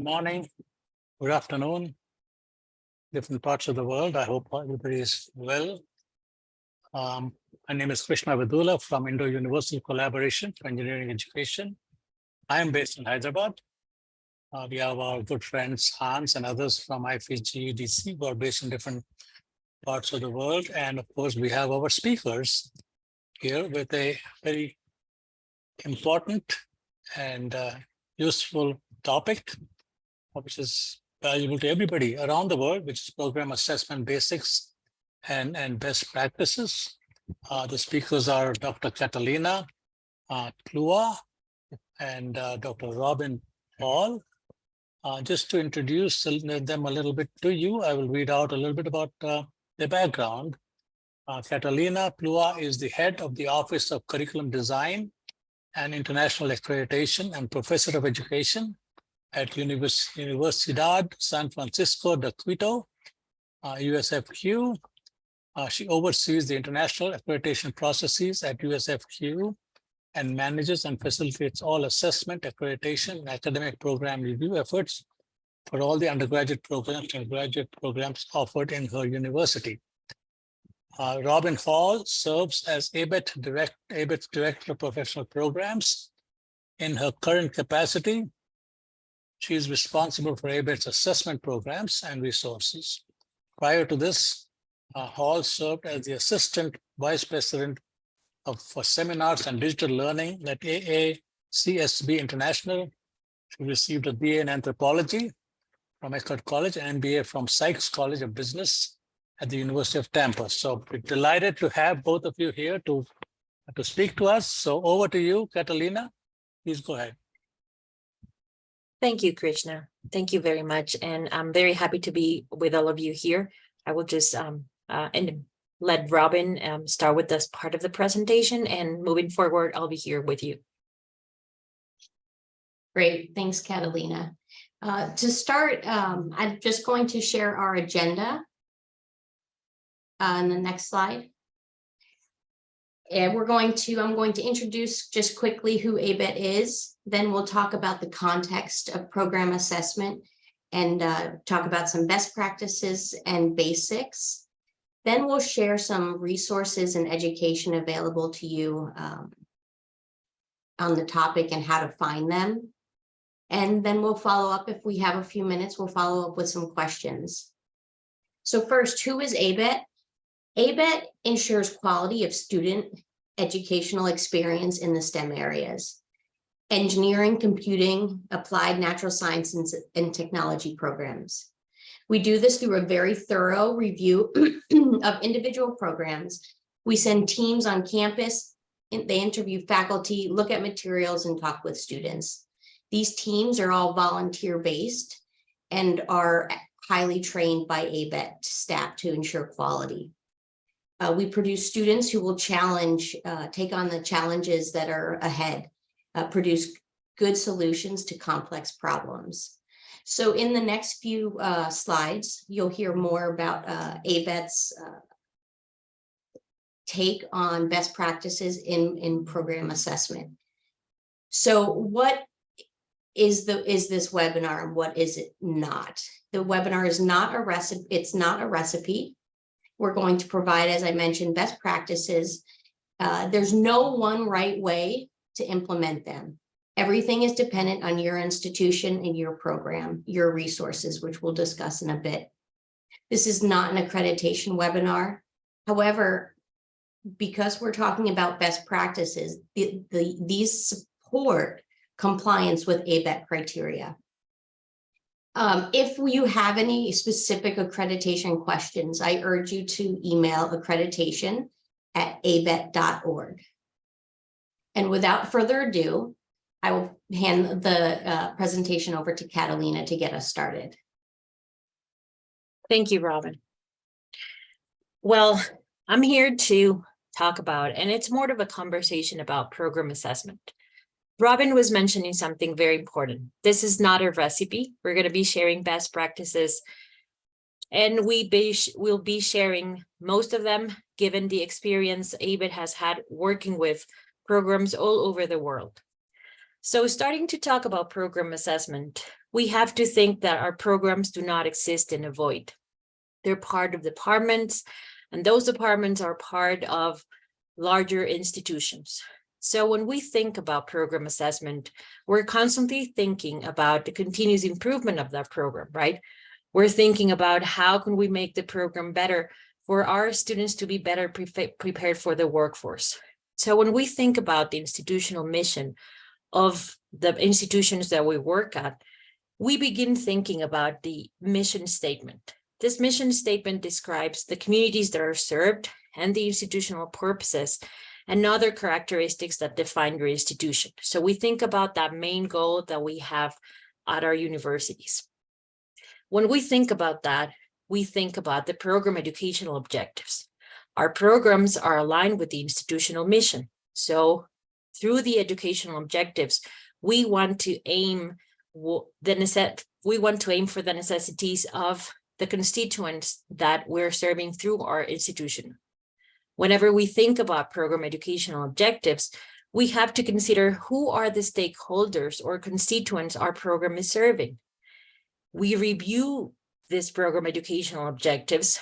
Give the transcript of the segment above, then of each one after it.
Morning, good afternoon, different parts of the world. I hope everybody is well. My name is Krishna Vidula from Indo-Universal Collaboration for Engineering Education. I am based in Hyderabad. We have our good friends Hans and others from IFEES xGEDC who are based in different parts of the world. And of course, we have our speakers here with a very important and useful topic, which is valuable to everybody around the world, which is program assessment basics and best practices. The speakers are Dr. Catalina, Plúa, and Dr. Robyn Hall. Just to introduce them a little bit to you, I will read out a little bit about their background. Catalina Plúa is the head of the Office of Curriculum Design and International Accreditation and Professor of Education at Universidad San Francisco de Quito, USFQ. She oversees the international accreditation processes at USFQ and manages and facilitates all assessment, accreditation, and academic program review efforts for all the undergraduate programs and graduate programs offered in her university. Robyn Hall serves as ABET's Director of Professional Programs. In her current capacity, she is responsible for ABET's assessment programs and resources. Prior to this, Hall served as the Assistant Vice President for Seminars and Digital Learning at AACSB International. She received a BA in Anthropology from Eckerd College and MBA from Sykes College of Business at the University of Tampa. So we're delighted to have both of you here to speak to us. So over to you, Catalina. Please go ahead. Thank you, Krishna. Thank you very much. And I'm very happy to be with all of you here. I will just and let Robyn start with this part of the presentation, and moving forward, I'll be here with you. Great. Thanks, Catalina. To start, I'm just going to share our agenda on the next slide. And I'm going to introduce just quickly who ABET is. Then we'll talk about the context of program assessment and talk about some best practices and basics. Then we'll share some resources and education available to you on the topic and how to find them. And then we'll follow up, if we have a few minutes, we'll follow up with some questions. So first, who is ABET? ABET ensures quality of student educational experience in the STEM areas: engineering, computing, applied natural sciences, and technology programs. We do this through a very thorough review of individual programs. We send teams on campus, they interview faculty, look at materials, and talk with students. These teams are all volunteer-based and are highly trained by ABET staff to ensure quality. We produce students who will take on the challenges that are ahead, produce good solutions to complex problems. So in the next few slides, you'll hear more about ABET's take on best practices in program assessment. So what is this webinar and what is it not? The webinar is not a recipe. It's not a recipe. We're going to provide, as I mentioned, best practices. There's no one right way to implement them. Everything is dependent on your institution and your program, your resources, which we'll discuss in a bit. This is not an accreditation webinar. However, because we're talking about best practices, these support compliance with ABET criteria. If you have any specific accreditation questions, I urge you to email accreditation@abet.org. And without further ado, I will hand the presentation over to Catalina to get us started. Thank you, Robyn. Well, I'm here to talk about, and it's more of a conversation about program assessment. Robyn was mentioning something very important. This is not a recipe. We're going to be sharing best practices, and we'll be sharing most of them given the experience ABET has had working with programs all over the world. So starting to talk about program assessment, we have to think that our programs do not exist in a void. They're part of departments, and those departments are part of larger institutions. So when we think about program assessment, we're constantly thinking about the continuous improvement of that program, right? We're thinking about how can we make the program better for our students to be better prepared for the workforce. So when we think about the institutional mission of the institutions that we work at, we begin thinking about the mission statement. This mission statement describes the communities that are served and the institutional purposes and other characteristics that define your institution. So we think about that main goal that we have at our universities. When we think about that, we think about the program educational objectives. Our programs are aligned with the institutional mission. So through the educational objectives, we want to aim for the necessities of the constituents that we're serving through our institution. Whenever we think about program educational objectives, we have to consider who are the stakeholders or constituents our program is serving. We review this program educational objectives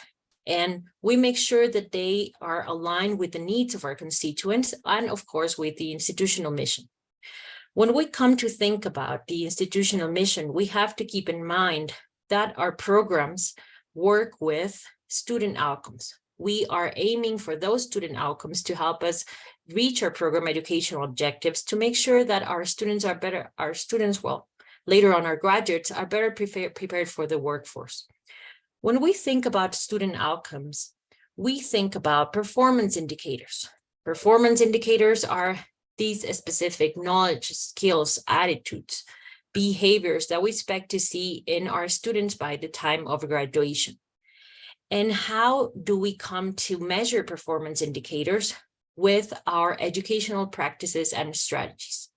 and we make sure that they are aligned with the needs of our constituents and of course with the institutional mission. When we come to think about the institutional mission, we have to keep in mind that our programs work with student outcomes. We are aiming for those student outcomes to help us reach our program educational objectives to make sure that our students are better, later on our graduates are better prepared for the workforce. When we think about student outcomes, we think about performance indicators. Performance indicators are these specific knowledge, skills, attitudes, behaviors that we expect to see in our students by the time of graduation. And how do we come to measure performance indicators with our educational practices and strategies?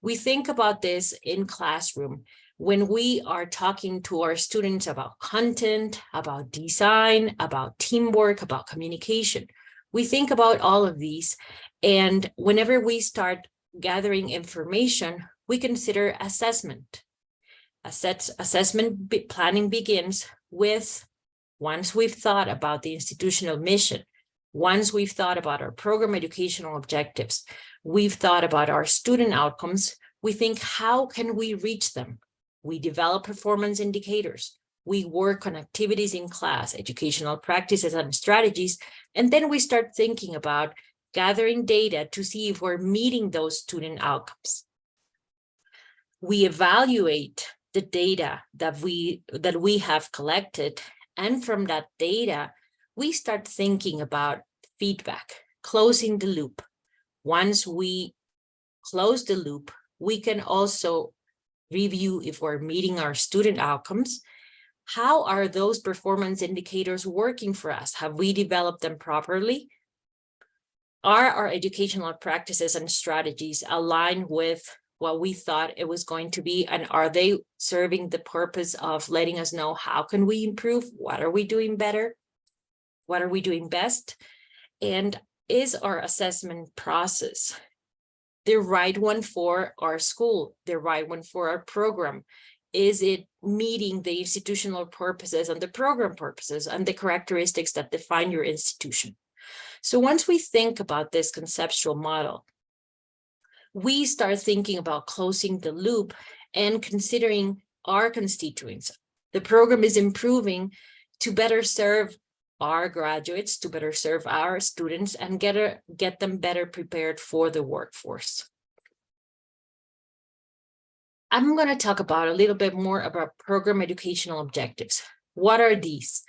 We think about this in classroom when we are talking to our students about content, about design, about teamwork, about communication. We think about all of these, and whenever we start gathering information, we consider assessment. Assessment planning begins with, once we've thought about the institutional mission, once we've thought about our program educational objectives, we've thought about our student outcomes, we think, how can we reach them? We develop performance indicators. We work on activities in class, educational practices and strategies, and then we start thinking about gathering data to see if we're meeting those student outcomes. We evaluate the data that we have collected, and from that data, we start thinking about feedback, closing the loop. Once we close the loop, we can also review if we're meeting our student outcomes. How are those performance indicators working for us? Have we developed them properly? Are our educational practices and strategies aligned with what we thought it was going to be? And are they serving the purpose of letting us know how can we improve? What are we doing better? What are we doing best? And is our assessment process the right one for our school, the right one for our program? Is it meeting the institutional purposes and the program purposes and the characteristics that define your institution? So once we think about this conceptual model, we start thinking about closing the loop and considering our constituents. The program is improving to better serve our graduates, to better serve our students, and get them better prepared for the workforce. I'm going to talk about a little bit more about program educational objectives. What are these?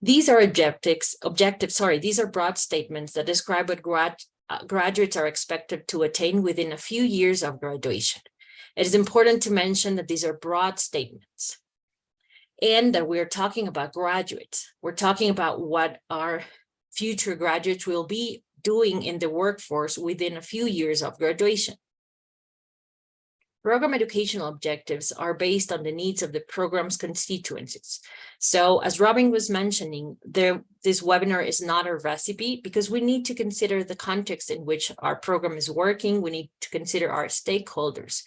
These are these are broad statements that describe what graduates are expected to attain within a few years of graduation. It is important to mention that these are broad statements and that we're talking about graduates. We're talking about what our future graduates will be doing in the workforce within a few years of graduation. Program educational objectives are based on the needs of the program's constituencies. So as Robyn was mentioning, this webinar is not a recipe because we need to consider the context in which our program is working. We need to consider our stakeholders.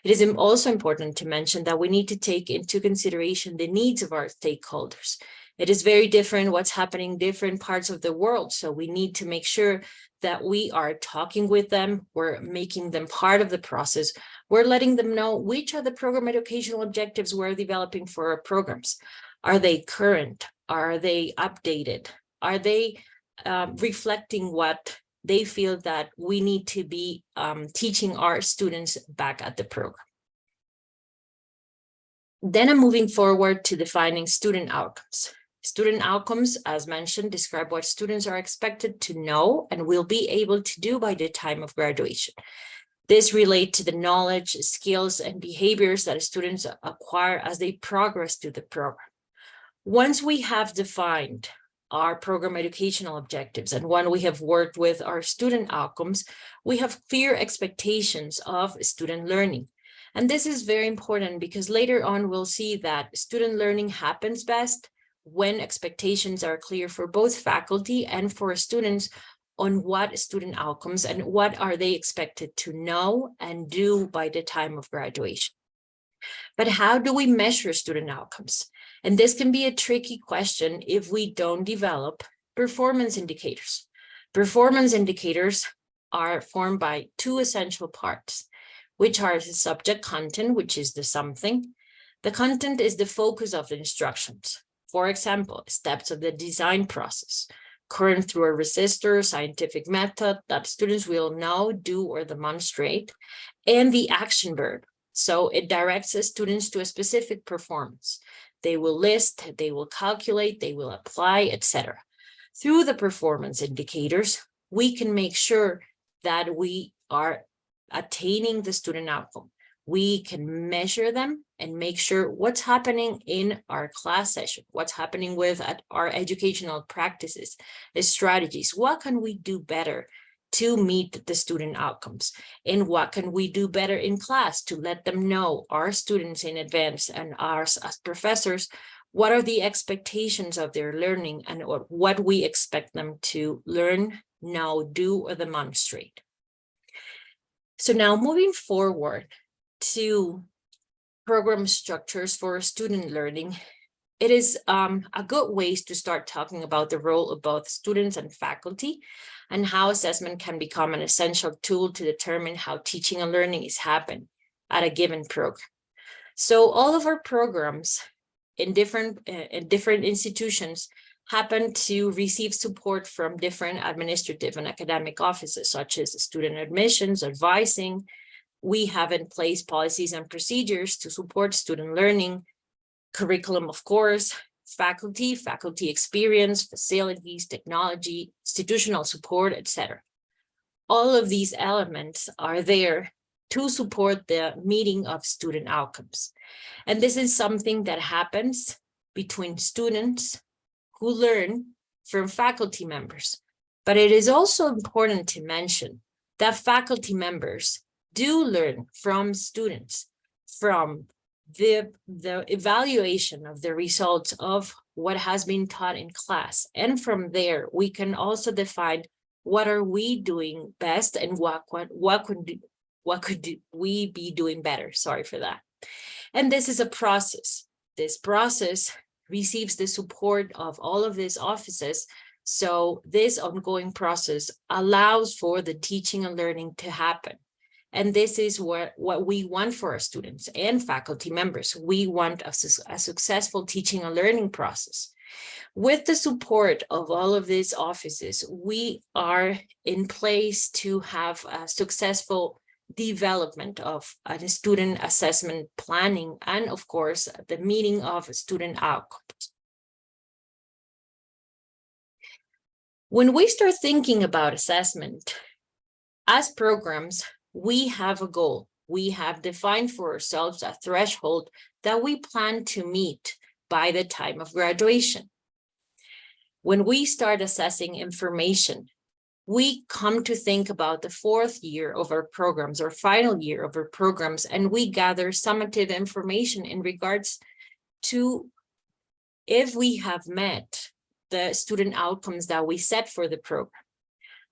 It is also important to mention that we need to take into consideration the needs of our stakeholders. It is very different what's happening in different parts of the world. So we need to make sure that we are talking with them. We're making them part of the process. We're letting them know which are the program educational objectives we're developing for our programs. Are they current? Are they updated? Are they reflecting what they feel that we need to be teaching our students back at the program? Then I'm moving forward to defining student outcomes. Student outcomes, as mentioned, describe what students are expected to know and will be able to do by the time of graduation. This relates to the knowledge, skills, and behaviors that students acquire as they progress through the program. Once we have defined our program educational objectives and when we have worked with our student outcomes, we have clear expectations of student learning. And this is very important because later on we'll see that student learning happens best when expectations are clear for both faculty and for students on what student outcomes and what are they expected to know and do by the time of graduation. But how do we measure student outcomes? And this can be a tricky question if we don't develop performance indicators. Performance indicators are formed by two essential parts, which are the subject content, which is the something. The content is the focus of the instructions. For example, steps of the design process, current through a resistor, scientific method that students will know, do, or demonstrate, and the action verb. So it directs the students to a specific performance. They will list, they will calculate, they will apply, etc. Through the performance indicators, we can make sure that we are attaining the student outcome. We can measure them and make sure what's happening in our class session, what's happening with our educational practices, the strategies. What can we do better to meet the student outcomes? And what can we do better in class to let them know, our students in advance and ours as professors, what are the expectations of their learning and what we expect them to learn, know, do, or demonstrate. So now moving forward to program structures for student learning, it is a good way to start talking about the role of both students and faculty and how assessment can become an essential tool to determine how teaching and learning is happening at a given program. So all of our programs in different institutions happen to receive support from different administrative and academic offices, such as student admissions, advising. We have in place policies and procedures to support student learning, curriculum, of course, faculty experience, facilities, technology, institutional support, etc. All of these elements are there to support the meeting of student outcomes. And this is something that happens between students who learn from faculty members. But it is also important to mention that faculty members do learn from students, from the evaluation of the results of what has been taught in class. And from there, we can also define what are we doing best and what could we be doing better. Sorry for that. And this is a process. This process receives the support of all of these offices. So this ongoing process allows for the teaching and learning to happen. And this is what we want for our students and faculty members. We want a successful teaching and learning process. With the support of all of these offices, we are in place to have a successful development of a student assessment planning and, of course, the meeting of student outcomes. When we start thinking about assessment, as programs, we have a goal. We have defined for ourselves a threshold that we plan to meet by the time of graduation. When we start assessing information, we come to think about the fourth year of our programs or final year of our programs, and we gather summative information in regards to if we have met the student outcomes that we set for the program.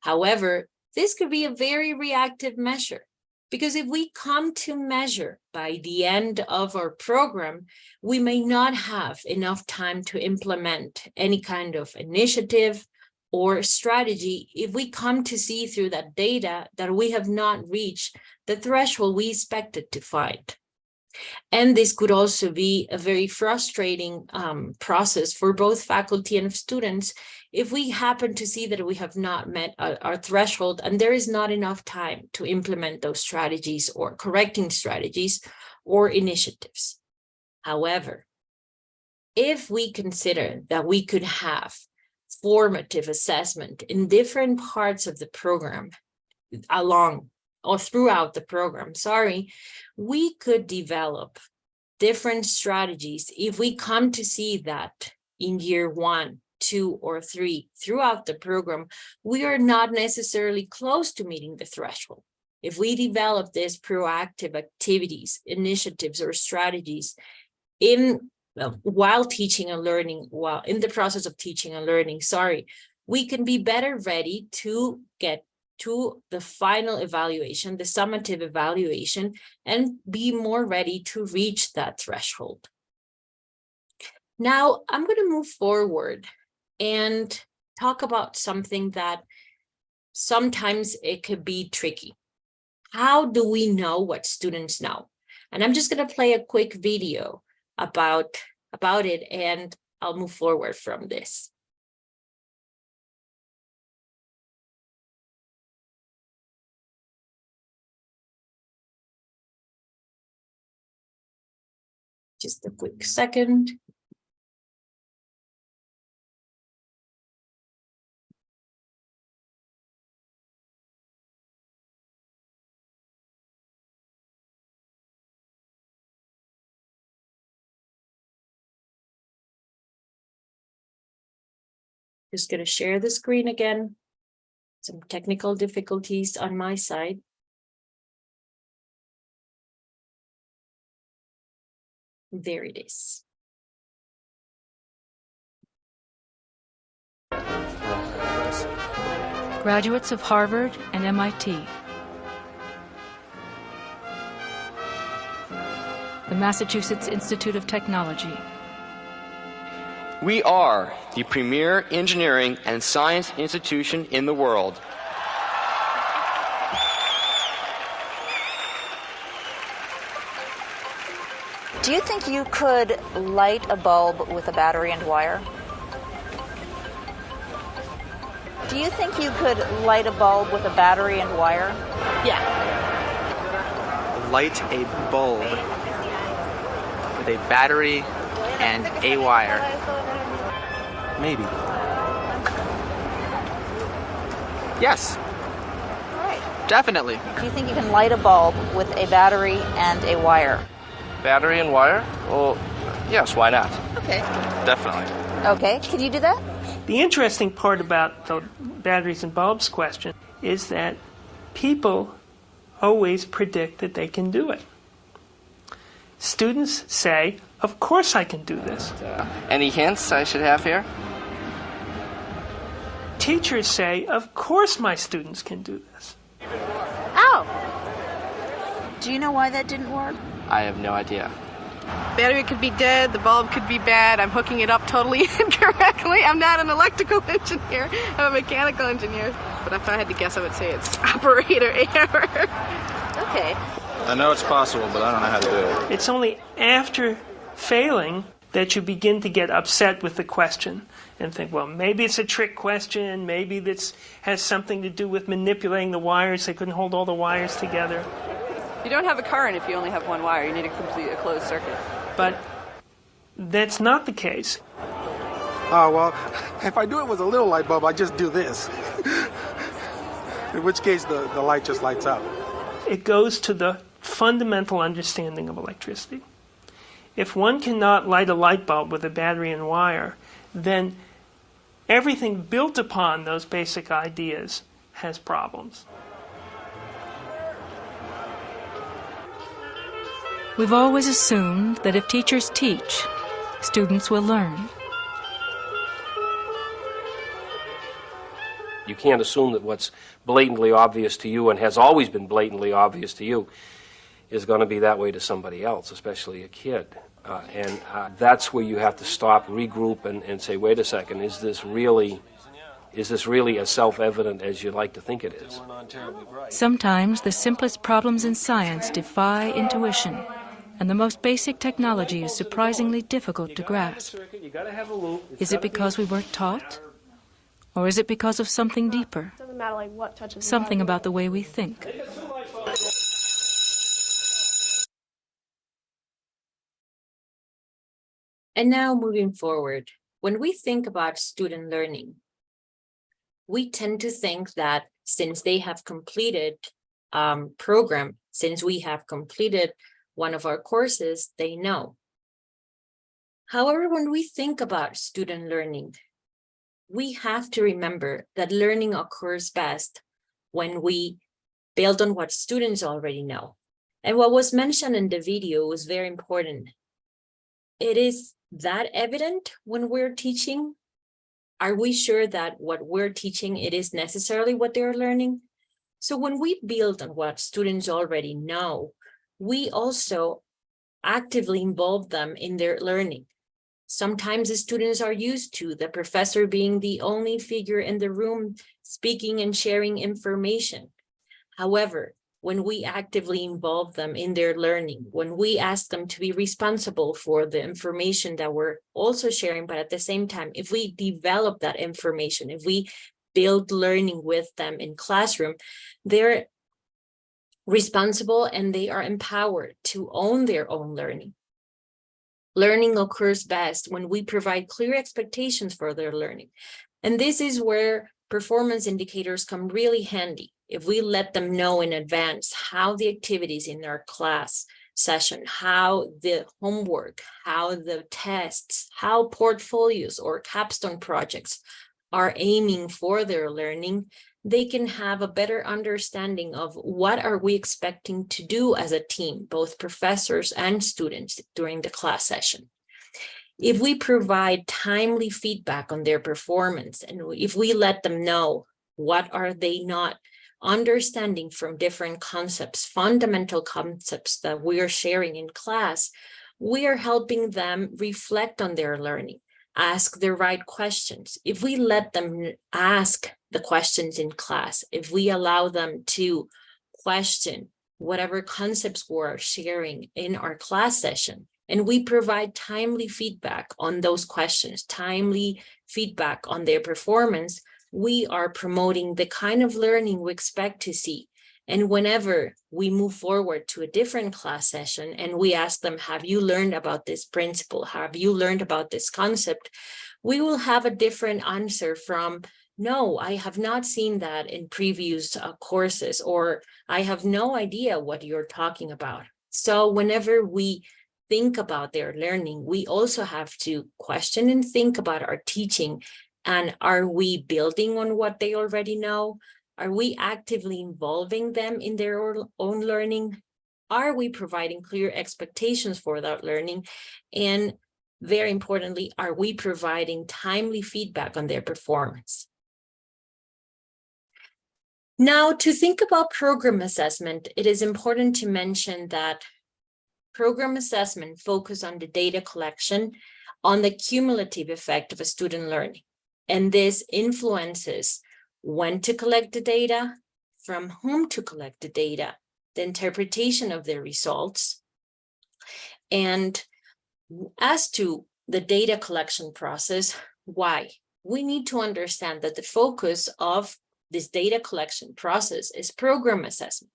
However, this could be a very reactive measure, because if we come to measure by the end of our program, we may not have enough time to implement any kind of initiative or strategy if we come to see through that data that we have not reached the threshold we expected to find. And this could also be a very frustrating process for both faculty and students if we happen to see that we have not met our threshold and there is not enough time to implement those strategies or correcting strategies or initiatives. However, if we consider that we could have formative assessment in different parts of the program along or throughout the program, we could develop different strategies if we come to see that in year 1, 2, or 3 throughout the program, we are not necessarily close to meeting the threshold. If we develop these proactive activities, initiatives, or strategies while teaching and learning, while in the process of teaching and learning, we can be better ready to get to the final evaluation, the summative evaluation, and be more ready to reach that threshold. Now, I'm going to move forward and talk about something that sometimes it could be tricky. How do we know what students know? And I'm just going to play a quick video about it, and I'll move forward from this. Just a quick second. Just going to share the screen again. Some technical difficulties on my side. There it is. Graduates of Harvard and MIT, the Massachusetts Institute of Technology. We are the premier engineering and science institution in the world. Do you think you could light a bulb with a battery and wire? Do you think you could light a bulb with a battery and wire? Yeah. Light a bulb with a battery and a wire. Maybe. Yes. All right. Definitely. Do you think you can light a bulb with a battery and a wire? Battery and wire? Well, yes, why not? Okay. Definitely. Okay, can you do that? The interesting part about the batteries and bulbs question is that people always predict that they can do it. Students say, of course I can do this. Any hints I should have here? Teachers say, of course my students can do this. Ow! Do you know why that didn't work? I have no idea. Battery could be dead, the bulb could be bad, I'm hooking it up totally incorrectly. I'm not an electrical engineer, I'm a mechanical engineer. But if I had to guess, I would say it's operator error. Okay. I know it's possible, but I don't know how to do it. It's only after failing that you begin to get upset with the question and think, well, maybe it's a trick question, maybe this has something to do with manipulating the wires, they couldn't hold all the wires together. You don't have a current if you only have one wire, you need to complete a closed circuit. But that's not the case. Well, if I do it with a little light bulb, I just do this. In which case the light just lights up. It goes to the fundamental understanding of electricity. If one cannot light a light bulb with a battery and wire, then everything built upon those basic ideas has problems. We've always assumed that if teachers teach, students will learn. You can't assume that what's blatantly obvious to you and has always been blatantly obvious to you is going to be that way to somebody else, especially a kid. And that's where you have to stop, regroup, and say, wait a second, is this really as self-evident as you'd like to think it is? Sometimes the simplest problems in science defy intuition, and the most basic technology is surprisingly difficult to grasp. Is it because we weren't taught? Or is it because of something deeper? Doesn't matter like what touches Something about the way we think. And now moving forward, when we think about student learning, we tend to think that since they have completed program, since we have completed one of our courses, they know. However, when we think about student learning, we have to remember that learning occurs best when we build on what students already know. And what was mentioned in the video was very important. It is that evident when we're teaching? Are we sure that what we're teaching, it is necessarily what they're learning? So when we build on what students already know, we also actively involve them in their learning. Sometimes the students are used to the professor being the only figure in the room speaking and sharing information. However, when we actively involve them in their learning, when we ask them to be responsible for the information that we're also sharing, but at the same time, if we develop that information, if we build learning with them in classroom, they're responsible and they are empowered to own their own learning. Learning occurs best when we provide clear expectations for their learning. And this is where performance indicators come really handy. If we let them know in advance how the activities in their class session, how the homework, how the tests, how portfolios or capstone projects are aiming for their learning, they can have a better understanding of what are we expecting to do as a team, both professors and students during the class session. If we provide timely feedback on their performance, and if we let them know what are they not understanding from different concepts, fundamental concepts that we are sharing in class, we are helping them reflect on their learning, ask the right questions. If we let them ask the questions in class, if we allow them to question whatever concepts we're sharing in our class session, and we provide timely feedback on those questions, timely feedback on their performance, we are promoting the kind of learning we expect to see. And whenever we move forward to a different class session and we ask them, have you learned about this principle? Have you learned about this concept? We will have a different answer from, no, I have not seen that in previous courses, or I have no idea what you're talking about. So whenever we think about their learning, we also have to question and think about our teaching. And are we building on what they already know? Are we actively involving them in their own learning? Are we providing clear expectations for that learning? And very importantly, are we providing timely feedback on their performance? Now, to think about program assessment, it is important to mention that program assessment focuses on the data collection, on the cumulative effect of a student learning. And this influences when to collect the data, from whom to collect the data, the interpretation of the results. And as to the data collection process, why? We need to understand that the focus of this data collection process is program assessment.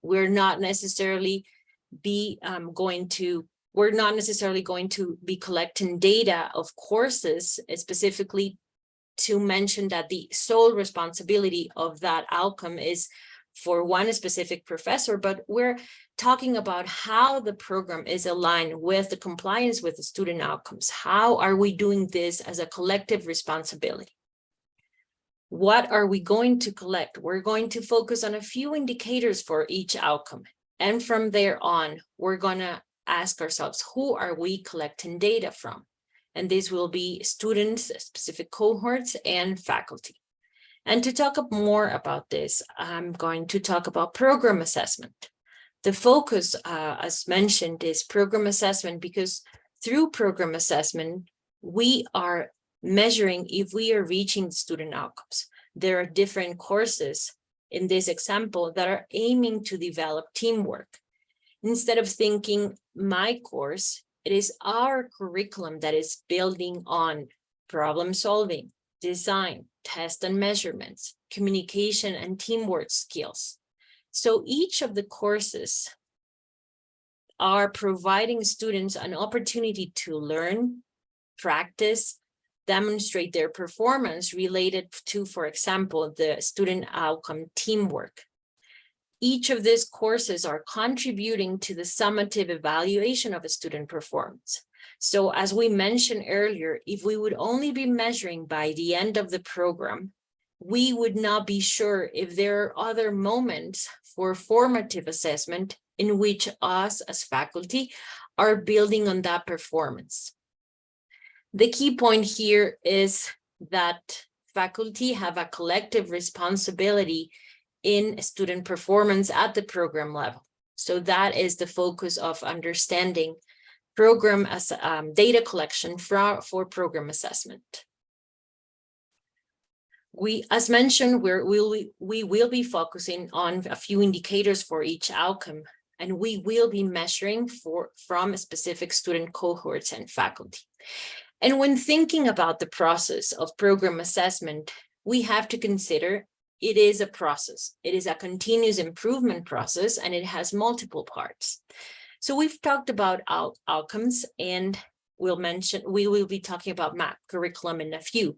We're not necessarily going to be collecting data of courses specifically to mention that the sole responsibility of that outcome is for one specific professor, but we're talking about how the program is aligned with the compliance with the student outcomes. How are we doing this as a collective responsibility? What are we going to collect? We're going to focus on a few indicators for each outcome. And from there on, we're going to ask ourselves, who are we collecting data from? And this will be students, specific cohorts, and faculty. And to talk more about this, I'm going to talk about program assessment. The focus, as mentioned, is program assessment because through program assessment, we are measuring if we are reaching student outcomes. There are different courses in this example that are aiming to develop teamwork. Instead of thinking my course, it is our curriculum that is building on problem solving, design, test and measurements, communication and teamwork skills. So each of the courses are providing students an opportunity to learn, practice, demonstrate their performance related to, for example, the student outcome teamwork. Each of these courses are contributing to the summative evaluation of a student performance. So as we mentioned earlier, if we would only be measuring by the end of the program, we would not be sure if there are other moments for formative assessment in which us as faculty are building on that performance. The key point here is that faculty have a collective responsibility in student performance at the program level. So that is the focus of understanding program as data collection for program assessment. As mentioned, we will be focusing on a few indicators for each outcome, and we will be measuring from specific student cohorts and faculty. And when thinking about the process of program assessment, we have to consider it is a process. It is a continuous improvement process, and it has multiple parts. So we've talked about outcomes, and we will be talking about MAP curriculum in a few.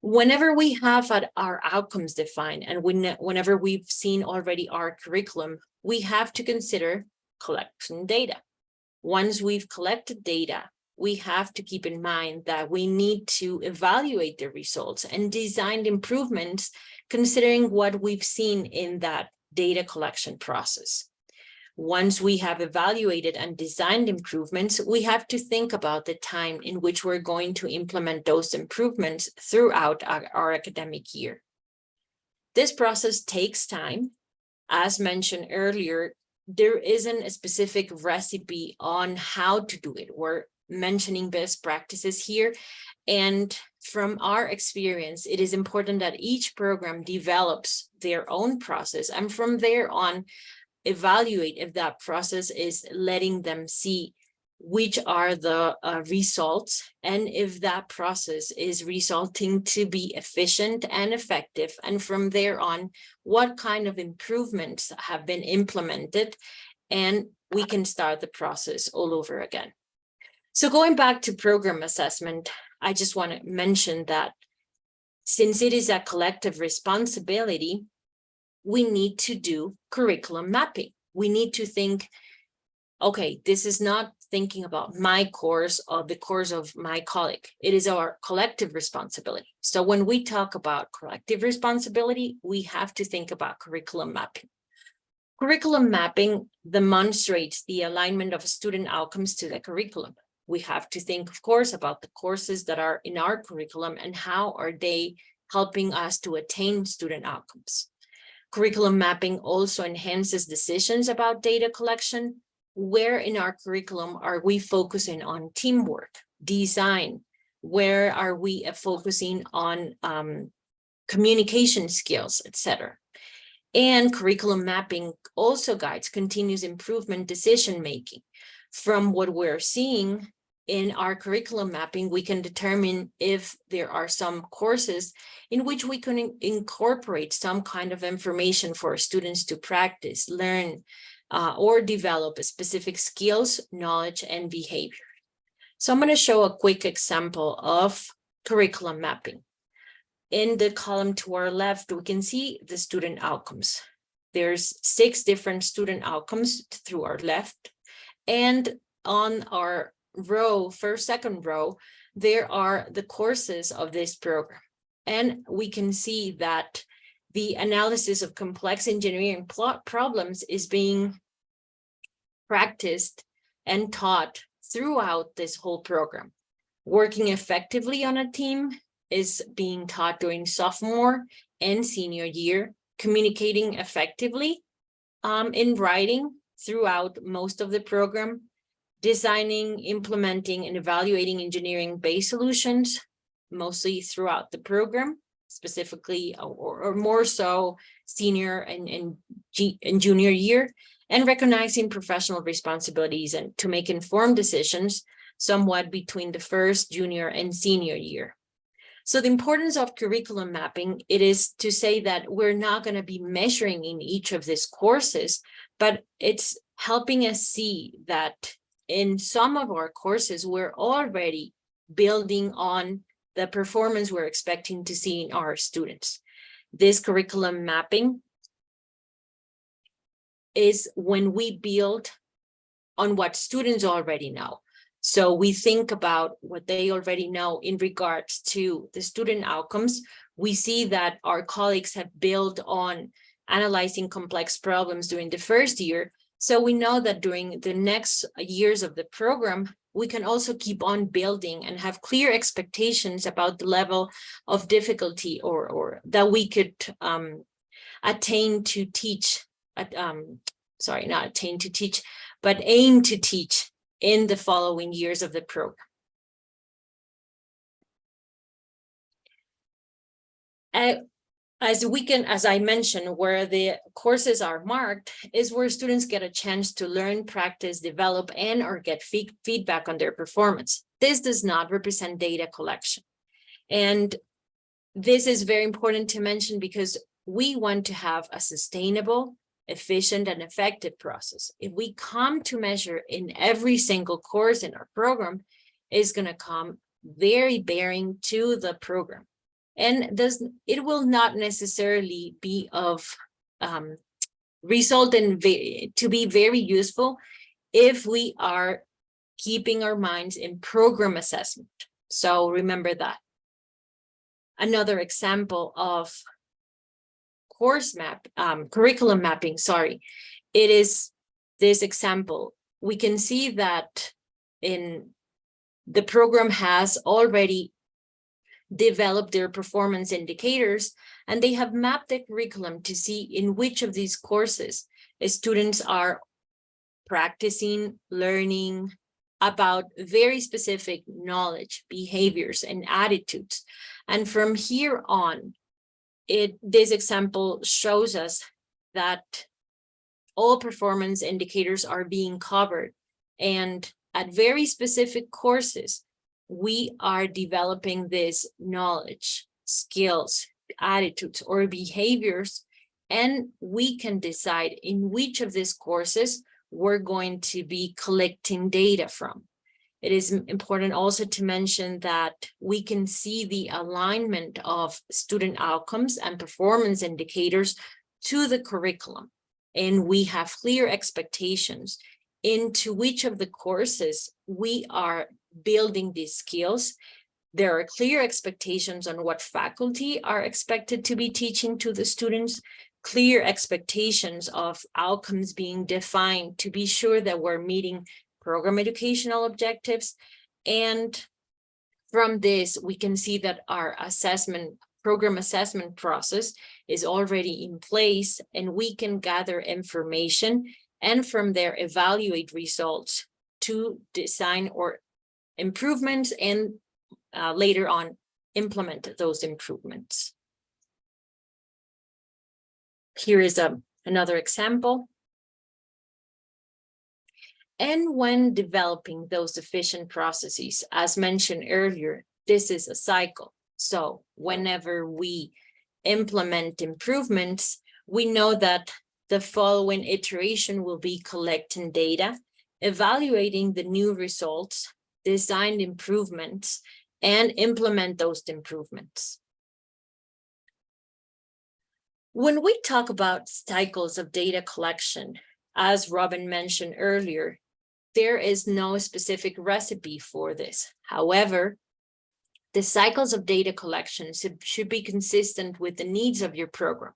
Whenever we have our outcomes defined, and whenever we've seen already our curriculum, we have to consider collecting data. Once we've collected data, we have to keep in mind that we need to evaluate the results and design improvements considering what we've seen in that data collection process. Once we have evaluated and designed improvements, we have to think about the time in which we're going to implement those improvements throughout our academic year. This process takes time. As mentioned earlier, there isn't a specific recipe on how to do it. We're mentioning best practices here. And from our experience, it is important that each program develops their own process, and from there on, evaluate if that process is letting them see which are the results, and if that process is resulting to be efficient and effective, and from there on, what kind of improvements have been implemented, and we can start the process all over again. So going back to program assessment, I just want to mention that since it is a collective responsibility, we need to do curriculum mapping. We need to think, okay, this is not thinking about my course or the course of my colleague. It is our collective responsibility. So when we talk about collective responsibility, we have to think about curriculum mapping. Curriculum mapping demonstrates the alignment of student outcomes to the curriculum. We have to think, of course, about the courses that are in our curriculum and how are they helping us to attain student outcomes. Curriculum mapping also enhances decisions about data collection. Where in our curriculum are we focusing on teamwork, design? Where are we focusing on communication skills, etc.? And curriculum mapping also guides continuous improvement decision-making. From what we're seeing in our curriculum mapping, we can determine if there are some courses in which we can incorporate some kind of information for students to practice, learn, or develop specific skills, knowledge, and behavior. So I'm going to show a quick example of curriculum mapping. In the column to our left, we can see the student outcomes. There's 6 different student outcomes through our left. And on our second row, there are the courses of this program. And we can see that the analysis of complex engineering problems is being practiced and taught throughout this whole program. Working effectively on a team is being taught during sophomore and senior year, communicating effectively in writing throughout most of the program, designing, implementing, and evaluating engineering-based solutions, mostly throughout the program, specifically or more so senior and junior year, and recognizing professional responsibilities and to make informed decisions somewhat between the first, junior, and senior year. So the importance of curriculum mapping, it is to say that we're not going to be measuring in each of these courses, but it's helping us see that in some of our courses, we're already building on the performance we're expecting to see in our students. This curriculum mapping is when we build on what students already know. So we think about what they already know in regards to the student outcomes. We see that our colleagues have built on analyzing complex problems during the first year. So we know that during the next years of the program, we can also keep on building and have clear expectations about the level of difficulty or that we could attain to teach, sorry, not attain to teach, but aim to teach in the following years of the program. As I mentioned, where the courses are marked is where students get a chance to learn, practice, develop, and or get feedback on their performance. This does not represent data collection. And this is very important to mention because we want to have a sustainable, efficient, and effective process. If we come to measure in every single course in our program, it's going to come very bearing to the program. And it will not necessarily be of result in to be very useful if we are keeping our minds in program assessment. So remember that. Another example of curriculum mapping, sorry, it is this example. We can see that in the program has already developed their performance indicators, and they have mapped the curriculum to see in which of these courses students are practicing, learning about very specific knowledge, behaviors, and attitudes. And from here on, this example shows us that all performance indicators are being covered, and at very specific courses, we are developing this knowledge, skills, attitudes, or behaviors, and we can decide in which of these courses we're going to be collecting data from. It is important also to mention that we can see the alignment of student outcomes and performance indicators to the curriculum, and we have clear expectations into which of the courses we are building these skills. There are clear expectations on what faculty are expected to be teaching to the students, clear expectations of outcomes being defined to be sure that we're meeting program educational objectives. And from this, we can see that our program assessment process is already in place, and we can gather information and from there evaluate results to design or improvements and later on implement those improvements. Here is another example. And when developing those efficient processes, as mentioned earlier, this is a cycle. So whenever we implement improvements, we know that the following iteration will be collecting data, evaluating the new results, design improvements, and implement those improvements. When we talk about cycles of data collection, as Robyn mentioned earlier, there is no specific recipe for this. However, The cycles of data collection should be consistent with the needs of your program.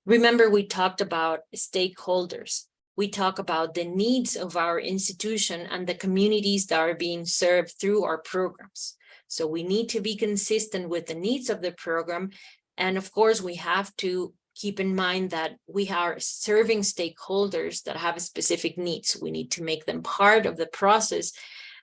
Remember, we talked about stakeholders. We talk about the needs of our institution and the communities that are being served through our programs. So we need to be consistent with the needs of the program. And of course, we have to keep in mind that we are serving stakeholders that have specific needs. We need to make them part of the process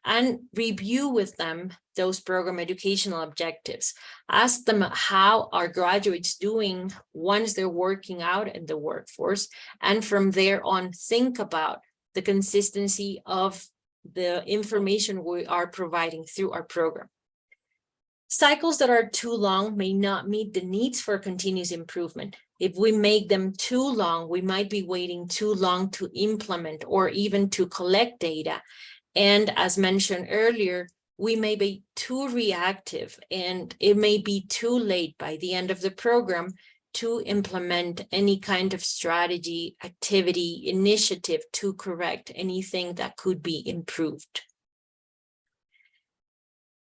and review with them those program educational objectives. Ask them how are graduates doing once they're working out in the workforce, and from there on, think about the consistency of the information we are providing through our program. Cycles that are too long may not meet the needs for continuous improvement. If we make them too long, we might be waiting too long to implement or even to collect data. And as mentioned earlier, we may be too reactive and it may be too late by the end of the program to implement any kind of strategy, activity, initiative to correct anything that could be improved.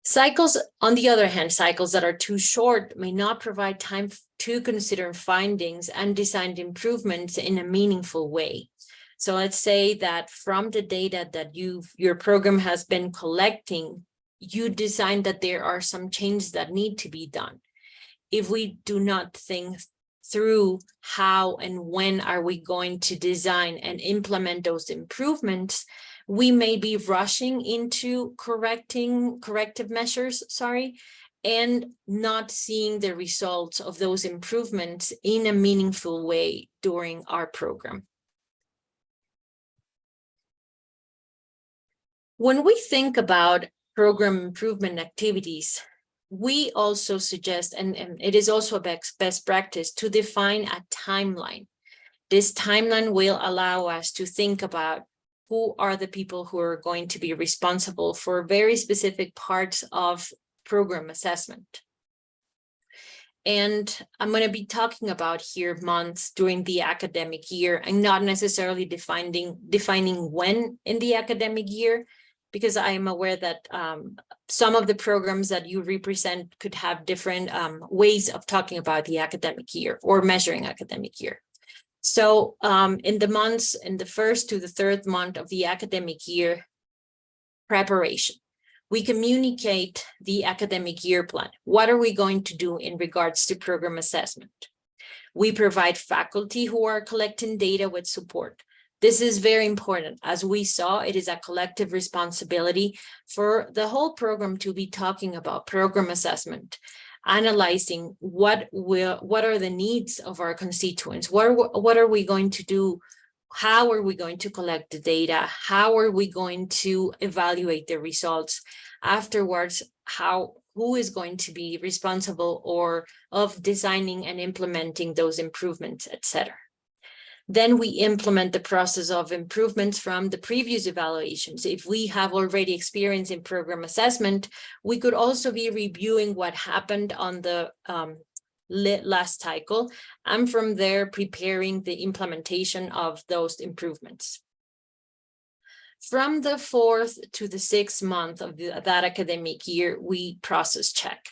Cycles, on the other hand, cycles that are too short may not provide time to consider findings and design improvements in a meaningful way. So let's say that from the data that your program has been collecting, you design that there are some changes that need to be done. If we do not think through how and when are we going to design and implement those improvements, we may be rushing into corrective measures, and not seeing the results of those improvements in a meaningful way during our program. When we think about program improvement activities, we also suggest, and it is also a best practice, to define a timeline. This timeline will allow us to think about who are the people who are going to be responsible for very specific parts of program assessment. And I'm going to be talking about here months during the academic year and not necessarily defining when in the academic year, because I am aware that some of the programs that you represent could have different ways of talking about the academic year or measuring academic year. So in the first to the third month of the academic year preparation, we communicate the academic year plan. What are we going to do in regards to program assessment? We provide faculty who are collecting data with support. This is very important. As we saw, it is a collective responsibility for the whole program to be talking about program assessment, analyzing what are the needs of our constituents, what are we going to do, how are we going to collect the data, how are we going to evaluate the results, afterwards, who is going to be responsible of designing and implementing those improvements, etc. Then we implement the process of improvements from the previous evaluations. If we have already experience in program assessment, we could also be reviewing what happened on the last cycle, and from there preparing the implementation of those improvements. From the 4th to the 6th month of that academic year, we process check.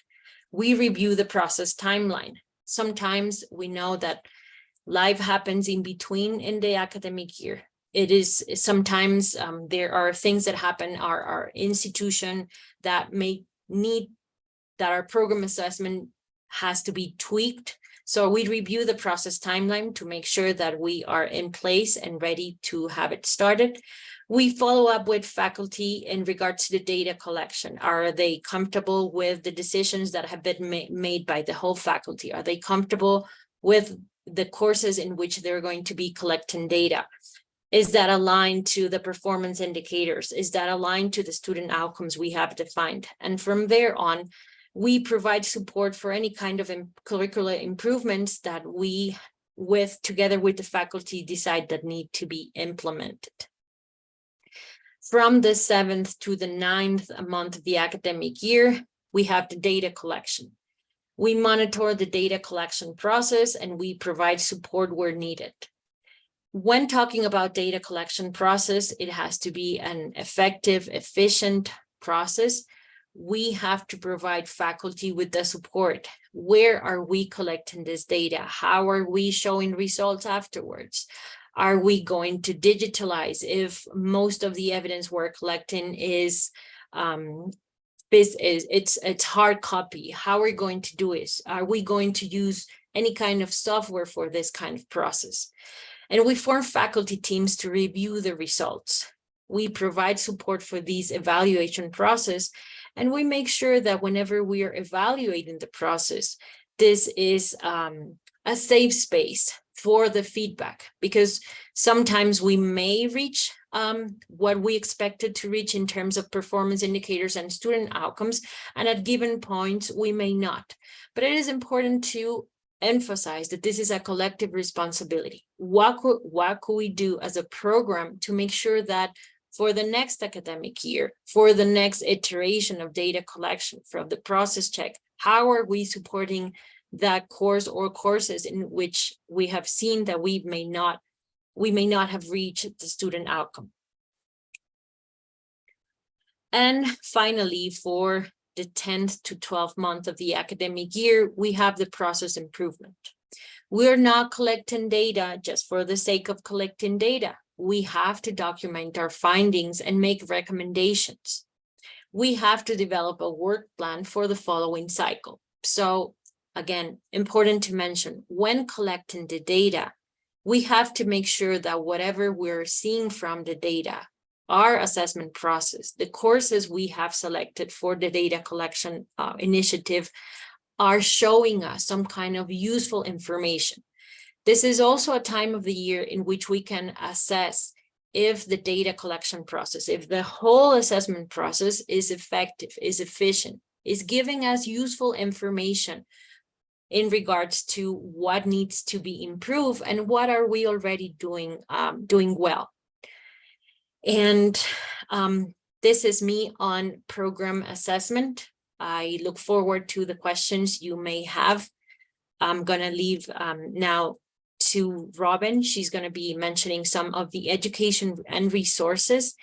We review the process timeline. Sometimes we know that life happens in between in the academic year. It is sometimes there are things that happen our institution that may need that our program assessment has to be tweaked. So we review the process timeline to make sure that we are in place and ready to have it started. We follow up with faculty in regards to the data collection. Are they comfortable with the decisions that have been made by the whole faculty? Are they comfortable with the courses in which they're going to be collecting data? Is that aligned to the performance indicators? Is that aligned to the student outcomes we have defined? And from there on, we provide support for any kind of curricular improvements that we, together with the faculty, decide that need to be implemented. From the 7th to the 9th month of the academic year, we have the data collection. We monitor the data collection process and we provide support where needed. When talking about data collection process, it has to be an effective, efficient process. we have to provide faculty with the support. Where are we collecting this data? How are we showing results afterwards? Are we going to digitalize if most of the evidence we're collecting is it's hard copy? How are we going to do it? Are we going to use any kind of software for this kind of process? And we form faculty teams to review the results. We provide support for these evaluation process, and we make sure that whenever we are evaluating the process, this is a safe space for the feedback, because sometimes we may reach what we expected to reach in terms of performance indicators and student outcomes, and at given points we may not. But it is important to emphasize that this is a collective responsibility. What could we do as a program to make sure that for the next academic year, for the next iteration of data collection from the process check, how are we supporting that course or courses in which we have seen that we may not have reached the student outcome? And finally, for the 10th to 12th month of the academic year, we have the process improvement. We're not collecting data just for the sake of collecting data. We have to document our findings and make recommendations. We have to develop a work plan for the following cycle. So again, important to mention, when collecting the data, we have to make sure that whatever we're seeing from the data, our assessment process, the courses we have selected for the data collection initiative are showing us some kind of useful information. This is also a time of the year in which we can assess if the data collection process, if the whole assessment process is effective, is efficient, is giving us useful information in regards to what needs to be improved and what are we already doing well. And this is me on program assessment. I look forward to the questions you may have. I'm going to leave now to Robyn. She's going to be mentioning some of the education and resources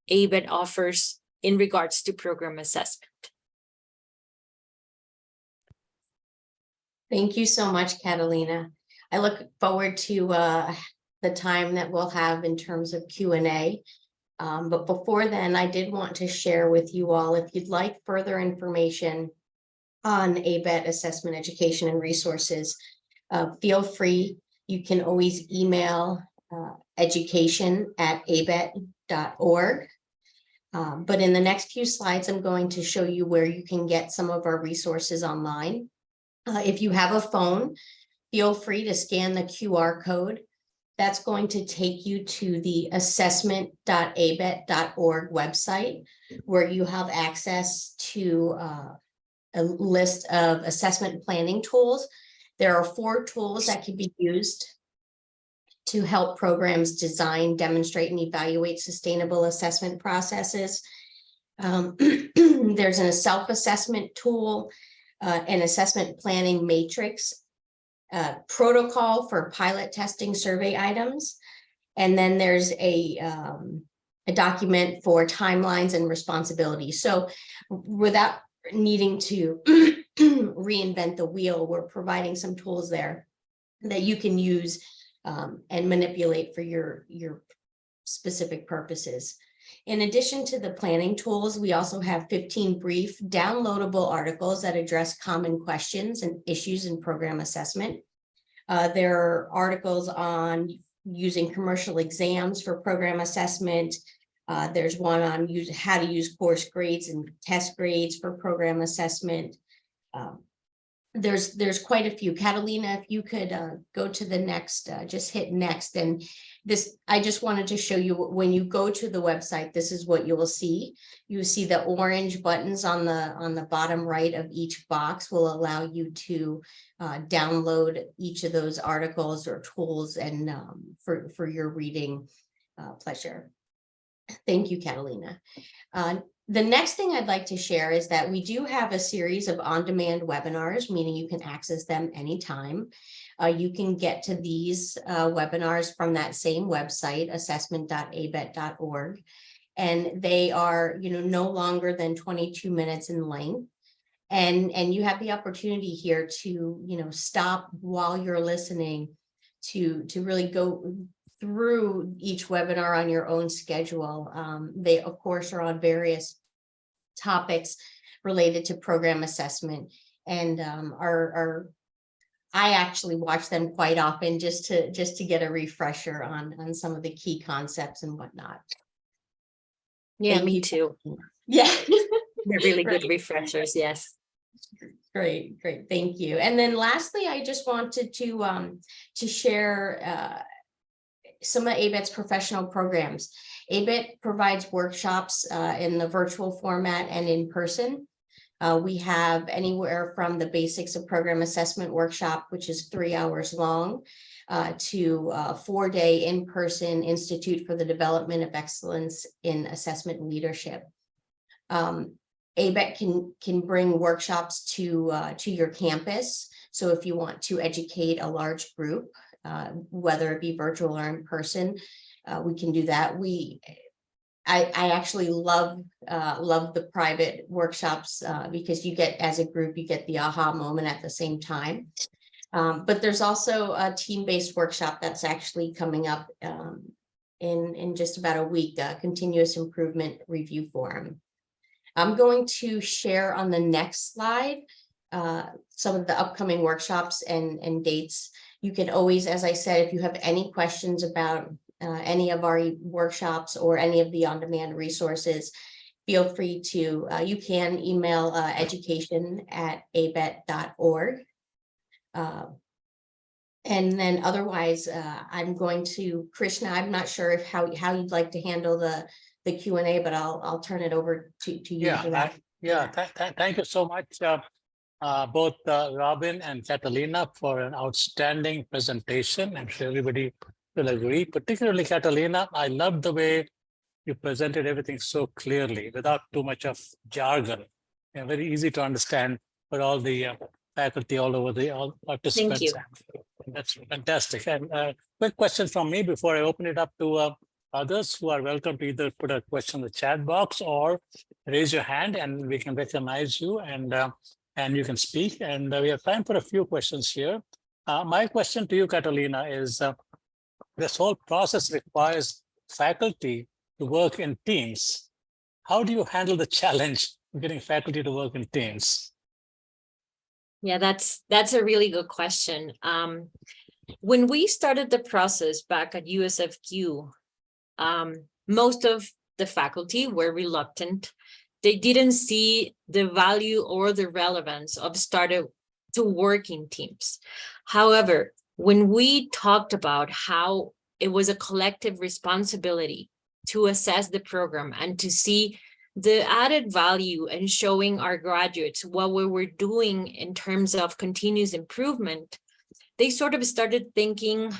ABET offers in regards to program assessment. Thank you so much, Catalina. I look forward to the time that we'll have in terms of Q&A. But before then, I did want to share with you all, if you'd like further information on ABET assessment, education, and resources, feel free. You can always email education@abet.org. But in the next few slides, I'm going to show you where you can get some of our resources online. If you have a phone, feel free to scan the QR code. That's going to take you to the assessment.abet.org website, where you have access to a list of assessment planning tools. There are 4 tools that can be used to help programs design, demonstrate, and evaluate sustainable assessment processes. There's a self-assessment tool, an assessment planning matrix, protocol for pilot testing survey items, and then there's a document for timelines and responsibilities. So without needing to reinvent the wheel, we're providing some tools there that you can use and manipulate for your specific purposes. In addition to the planning tools, we also have 15 brief downloadable articles that address common questions and issues in program assessment. There are articles on using commercial exams for program assessment. There's one on how to use course grades and test grades for program assessment. There's quite a few. Catalina, if you could go to the next, just hit next. And this, I just wanted to show you, when you go to the website, this is what you will see. You will see the orange buttons on the bottom right of each box will allow you to download each of those articles or tools and for your reading pleasure. Thank you, Catalina. The next thing I'd like to share is that we do have a series of on-demand webinars, meaning you can access them anytime. You can get to these webinars from that same website, assessment.abet.org. and they are, no longer than 22 minutes in length. And you have the opportunity here to, stop while you're listening to really go through each webinar on your own schedule. They, of course, are on various topics related to program assessment, and I actually watch them quite often just to get a refresher on some of the key concepts and whatnot. Yeah, Thank me you. too. Yeah. They're really good Right. refreshers, yes. Great, thank you. And then lastly, I just wanted to share some of ABET's professional programs. ABET provides workshops in the virtual format and in person. We have anywhere from the basics of program assessment workshop, which is 3 hours long, to a 4-day in-person Institute for the Development of Excellence in Assessment and Leadership. ABET can bring workshops to your campus. So if you want to educate a large group, whether it be virtual or in person, we can do that. I actually love the private workshops because you get, as a group, you get the aha moment at the same time. But there's also a team-based workshop that's actually coming up in just about a week, a continuous improvement review forum. I'm going to share on the next slide some of the upcoming workshops and dates. You can always, as I said, if you have any questions about any of our workshops or any of the on-demand resources, feel free to, you can email education@abet.org. And then otherwise, I'm going to, Krishna, I'm not sure how you'd like to handle the Q&A, but I'll turn it over to you for that. Thank you so much, both Robyn and Catalina, for an outstanding presentation. I'm sure everybody will agree, particularly Catalina. I love the way you presented everything so clearly without too much of jargon. Very easy to understand for all the faculty all over all participants. Thank you. That's fantastic. And quick question from me before I open it up to others who are welcome to either put a question in the chat box or raise your hand and we can recognize you and you can speak. And we have time for a few questions here. My question to you, Catalina, is this whole process requires faculty to work in teams. How do you handle the challenge of getting faculty to work in teams? Yeah, that's a really good question. When we started the process back at USFQ, most of the faculty were reluctant. They didn't see the value or the relevance of starting to work in teams. However, when we talked about how it was a collective responsibility to assess the program and to see the added value and showing our graduates what we were doing in terms of continuous improvement, they sort of started thinking,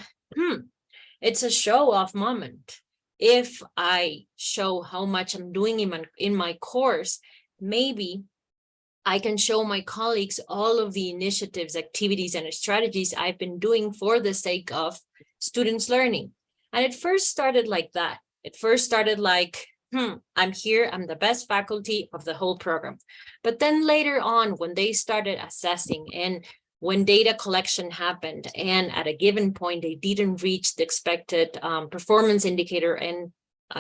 it's a show-off moment. If I show how much I'm doing in my course, maybe I can show my colleagues all of the initiatives, activities, and strategies I've been doing for the sake of students learning. And it first started like that. It first started like, I'm here, I'm the best faculty of the whole program. But then later on, when they started assessing and when data collection happened, and at a given point, they didn't reach the expected performance indicator and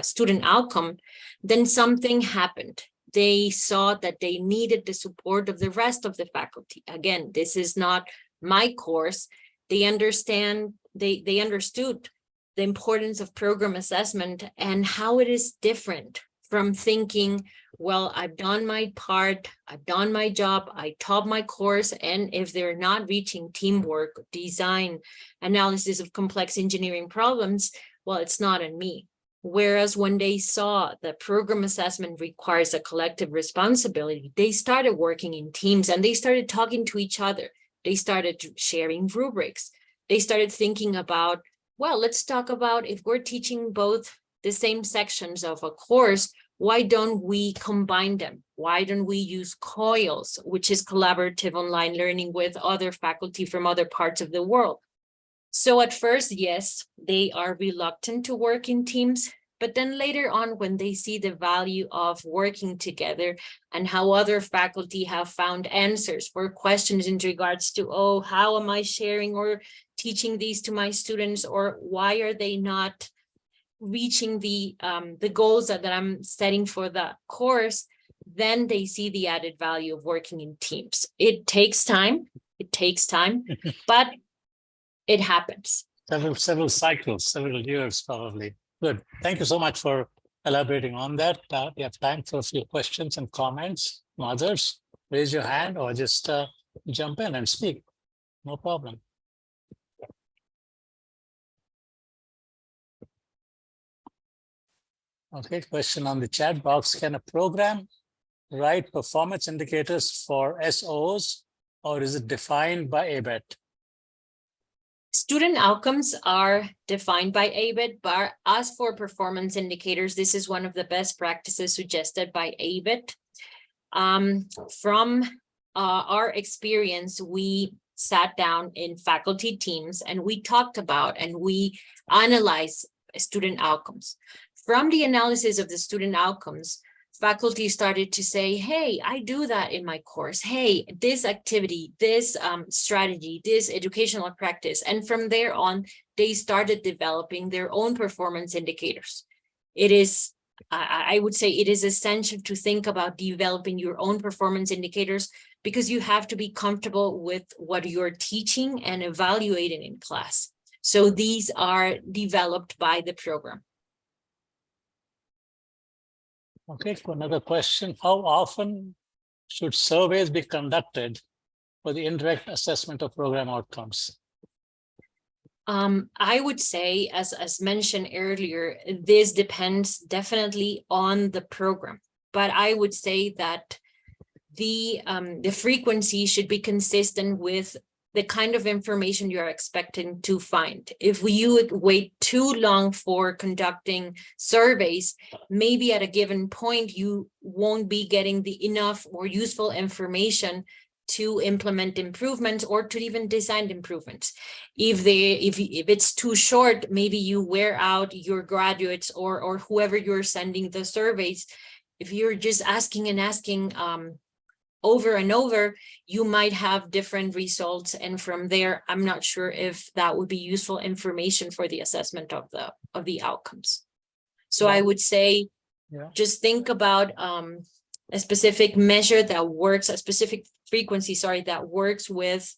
student outcome, then something happened. They saw that they needed the support of the rest of the faculty. Again, this is not my course. They understood the importance of program assessment and how it is different from thinking, well, I've done my part, I've done my job, I taught my course, and if they're not reaching teamwork, design, analysis of complex engineering problems, well, it's not on me. Whereas when they saw that program assessment requires a collective responsibility, they started working in teams and they started talking to each other. They started sharing rubrics. They started thinking about, well, let's talk about if we're teaching both the same sections of a course, why don't we combine them? Why don't we use COILS, which is collaborative online learning with other faculty from other parts of the world? So at first, yes, they are reluctant to work in teams, But then later on, when they see the value of working together and how other faculty have found answers for questions in regards to, oh, how am I sharing or teaching these to my students, or why are they not reaching the goals that I'm setting for the course, then they see the added value of working in teams. It takes time, but it happens. Several cycles, several years probably. Good. Thank you so much for elaborating on that. We have time for a few questions and comments from others. Raise your hand or just jump in and speak. No problem. Okay, question on the chat box. Can a program write performance indicators for SOs, or is it defined by ABET? Student outcomes are defined by ABET, but as for performance indicators, this is one of the best practices suggested by ABET. From our experience, we sat down in faculty teams and we talked about and we analyzed student outcomes. From the analysis of the student outcomes, faculty started to say, hey, I do that in my course. Hey, this activity, this strategy, this educational practice. And from there on, they started developing their own performance indicators. It is, I would say it is essential to think about developing your own performance indicators, because you have to be comfortable with what you're teaching and evaluating in class. So these are developed by the program. Okay, for another question. How often should surveys be conducted for the indirect assessment of program outcomes? I would say, as mentioned earlier, this depends definitely on the program, but I would say that the frequency should be consistent with the kind of information you're expecting to find. If you wait too long for conducting surveys, maybe at a given point, you won't be getting the enough or useful information to implement improvements or to even design improvements. If it's too short, maybe you wear out your graduates or whoever you're sending the surveys. If you're just asking and asking over and over, you might have different results. And from there, I'm not sure if that would be useful information for the assessment of the outcomes. So I would say, just think about a specific measure that works, a specific frequency, that works with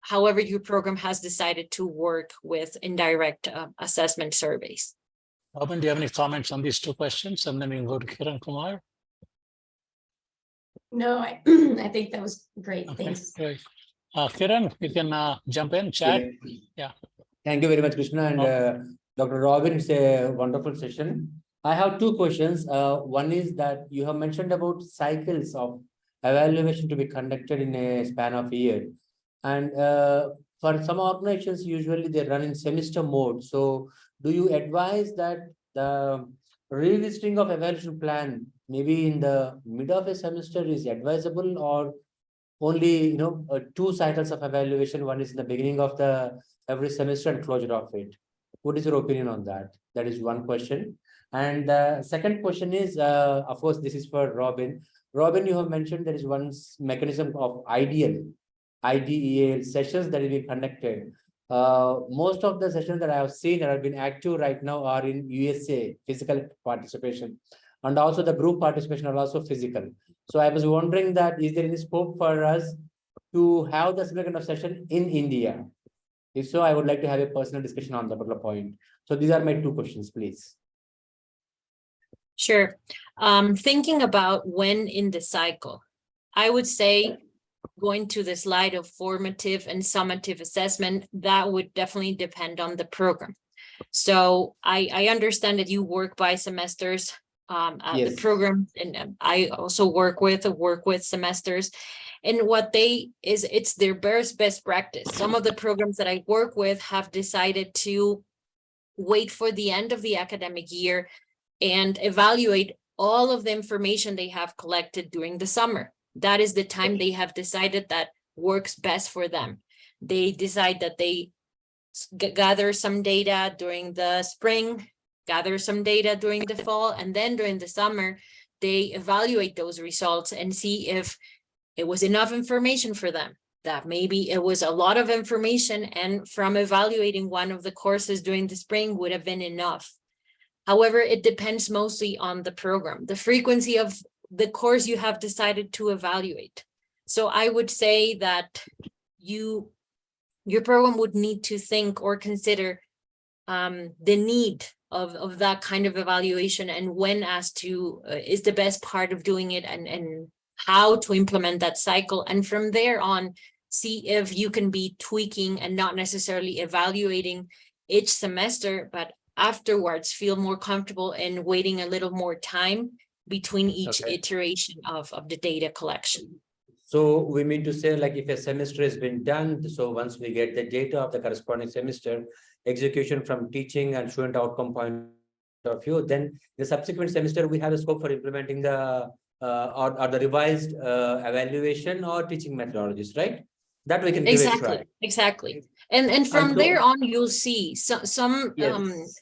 however your program has decided to work with indirect assessment surveys. Robyn, do you have any comments on these two questions? And then we can go to Kiran Kumar. No, I think that was great. Okay, Thanks. great. Kiran, you can jump in, chat. Yeah. Thank you very much, Krishna and Dr. Robyn. It's a wonderful session. I have two questions. One is that you have mentioned about cycles of evaluation to be conducted in a span of a year. And for some organizations, usually they run in semester mode. So do you advise that the revisiting of evaluation plan maybe in the mid of a semester is advisable, or only two cycles of evaluation, one is in the beginning of every semester and closure of it? What is your opinion on that? That is one question. And the second question is, of course, this is for Robyn. Robyn, you have mentioned there is one mechanism of IDEAL sessions that will be conducted. Most of the sessions that I have seen that have been active right now are in USA, physical participation, and also the group participation are also physical. So I was wondering that, is there any scope for us to have the similar kind of session in India? If so, I would like to have a personal discussion on that particular point. So these are my two questions, please. Sure. Thinking about when in the cycle, I would say, going to the slide of formative and summative assessment, that would definitely depend on the program. So I understand that you work by semesters. Yes. The program, and I also work with semesters, and what it's their best practice. Some of the programs that I work with have decided to wait for the end of the academic year and evaluate all of the information they have collected during the summer. That is the time they have decided that works best for them. They decide that they gather some data during the spring, gather some data during the fall, and then during the summer, they evaluate those results and see if it was enough information for them, that maybe it was a lot of information, and from evaluating one of the courses during the spring would have been enough. However, it depends mostly on the program, the frequency of the course you have decided to evaluate. So I would say that your program would need to think or consider the need of that kind of evaluation, and when as to is the best part of doing it, and how to implement that cycle. And from there on, see if you can be tweaking and not necessarily evaluating each semester, but afterwards feel more comfortable in waiting a little more time between each iteration of the data collection. So we mean to say, like, if a semester has been done, so once we get the data of the corresponding semester, execution from teaching and student outcome point of view, then the subsequent semester we have a scope for implementing the or the revised evaluation or teaching methodologies, right? That we can give it a try. Exactly. And from there on, you'll see some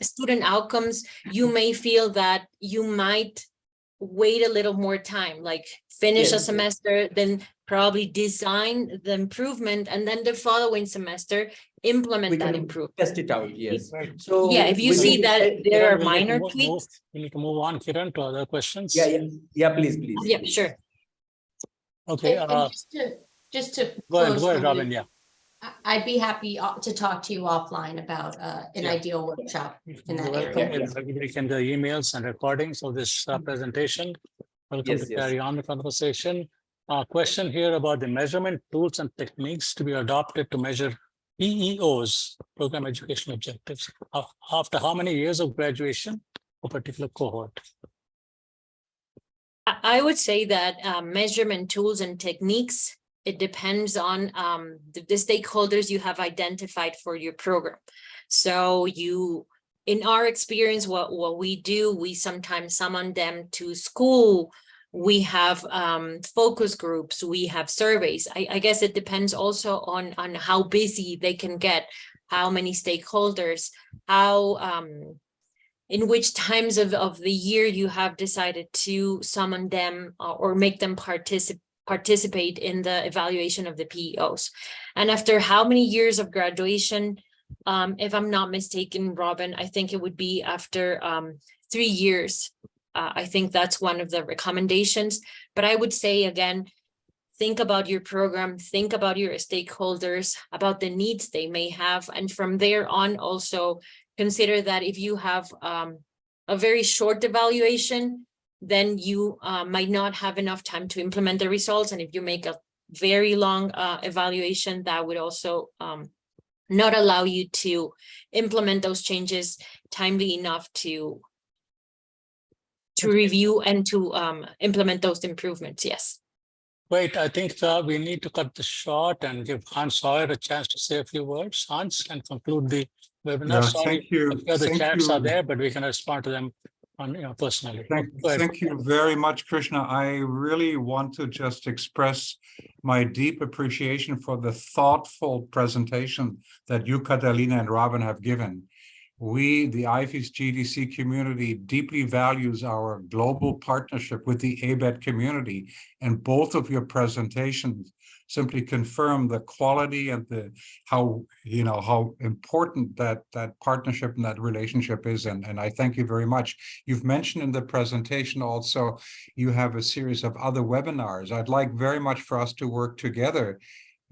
student outcomes. You may feel that you might wait a little more time, like finish a semester, then probably design the improvement, and then the following semester implement that improvement. Test it out, yes. So if you see that there are minor tweaks. We need to move on, Kiran, to other questions. Yeah, please. Yeah, sure. Okay. And just to go ahead, Robyn. Yeah. I'd be happy to talk to you offline about an ideal workshop in that area. We can do emails and recordings of this presentation. Welcome to carry on the conversation. Question here about the measurement tools and techniques to be adopted to measure PEOs, program education objectives, after how many years of graduation for a particular cohort? I would say that measurement tools and techniques, it depends on the stakeholders you have identified for your program. So in our experience, what we do, we sometimes summon them to school. We have focus groups, we have surveys. I guess it depends also on how busy they can get, how many stakeholders, how in which times of the year you have decided to summon them or make them participate in the evaluation of the PEOs. And after how many years of graduation, if I'm not mistaken, Robyn, I think it would be after 3 years. I think that's one of the recommendations. But I would say, again, think about your program, think about your stakeholders, about the needs they may have. And from there on, also consider that if you have a very short evaluation, then you might not have enough time to implement the results. And if you make a very long evaluation, that would also not allow you to implement those changes timely enough to review and to implement those improvements. Yes. Wait, I think we need to cut this short and give Hans Sawyer a chance to say a few words. Hans can conclude the webinar. Thank you. The chats are there, but we can respond to them personally. Thank you very much, Krishna. I really want to just express my deep appreciation for the thoughtful presentation that you, Catalina, and Robyn have given. We, the IFEES GEDC community, deeply values our global partnership with the ABET community, and both of your presentations simply confirm the quality and how important that partnership and that relationship is. And I thank you very much. You've mentioned in the presentation also you have a series of other webinars. I'd like very much for us to work together.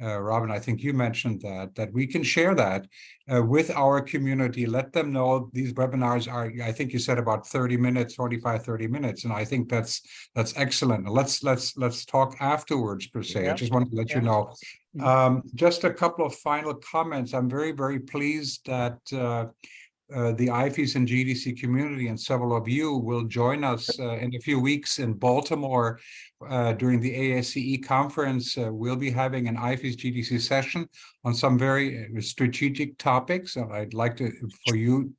Robyn, I think you mentioned that we can share that with our community. Let them know these webinars are, I think you said about 30 minutes, 30 minutes. And I think that's excellent. Let's talk afterwards, per se. I just wanted to let you know. Just a couple of final comments. I'm very, very pleased that the IFEES and GEDC community and several of you will join us in a few weeks in Baltimore during the ASCE conference. We'll be having an IFEES GEDC session on some very strategic topics. I'd like for you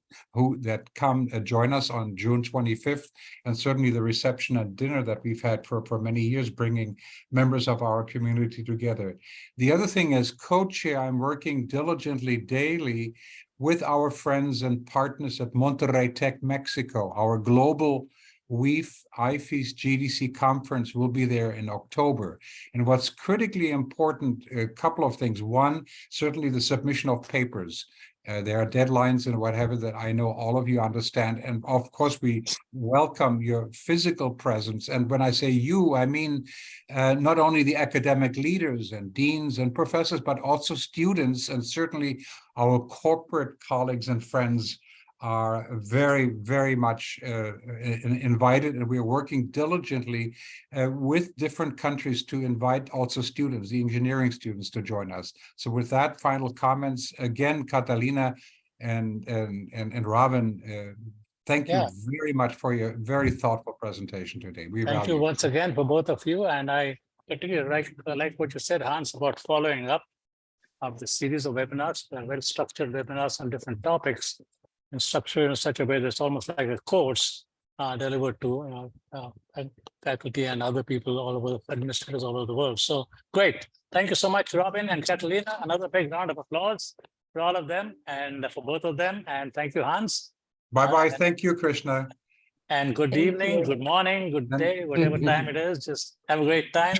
that come join us on June 25th, and certainly the reception and dinner that we've had for many years, bringing members of our community together. The other thing is co-chair, I'm working diligently daily with our friends and partners at Monterrey Tech, Mexico. Our global IFEES GDC conference will be there in October. And what's critically important, a couple of things. One, certainly the submission of papers. There are deadlines and whatever that I know all of you understand. And of course, we welcome your physical presence. And when I say you, I mean not only the academic leaders and deans and professors, but also students, and certainly our corporate colleagues and friends are very, very much invited, and we are working diligently with different countries to invite also students, the engineering students, to join us. So with that, final comments, again, Catalina and Robyn, thank you very much for your very thoughtful presentation today. We Thank value you it. once again for both of you. And I particularly like what you said, Hans, about following up of the series of webinars, well-structured webinars on different topics, and structured in such a way that it's almost like a course delivered to faculty and other people all over, administrators all over the world. So great. Thank you so much, Robyn and Catalina. Another big round of applause for all of them and for both of them. And thank you, Hans. Bye-bye. Thank you, Krishna. And good evening, good morning, good day, whatever time it is. Just have a great time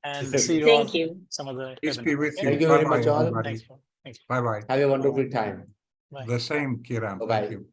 and see you all. Thank you. Some of the Peace be with you. Thank you very Bye-bye, much, all. everybody. Thanks. Bye-bye. Have a wonderful time. Bye. The same, Kiran. Bye-bye. Thank you.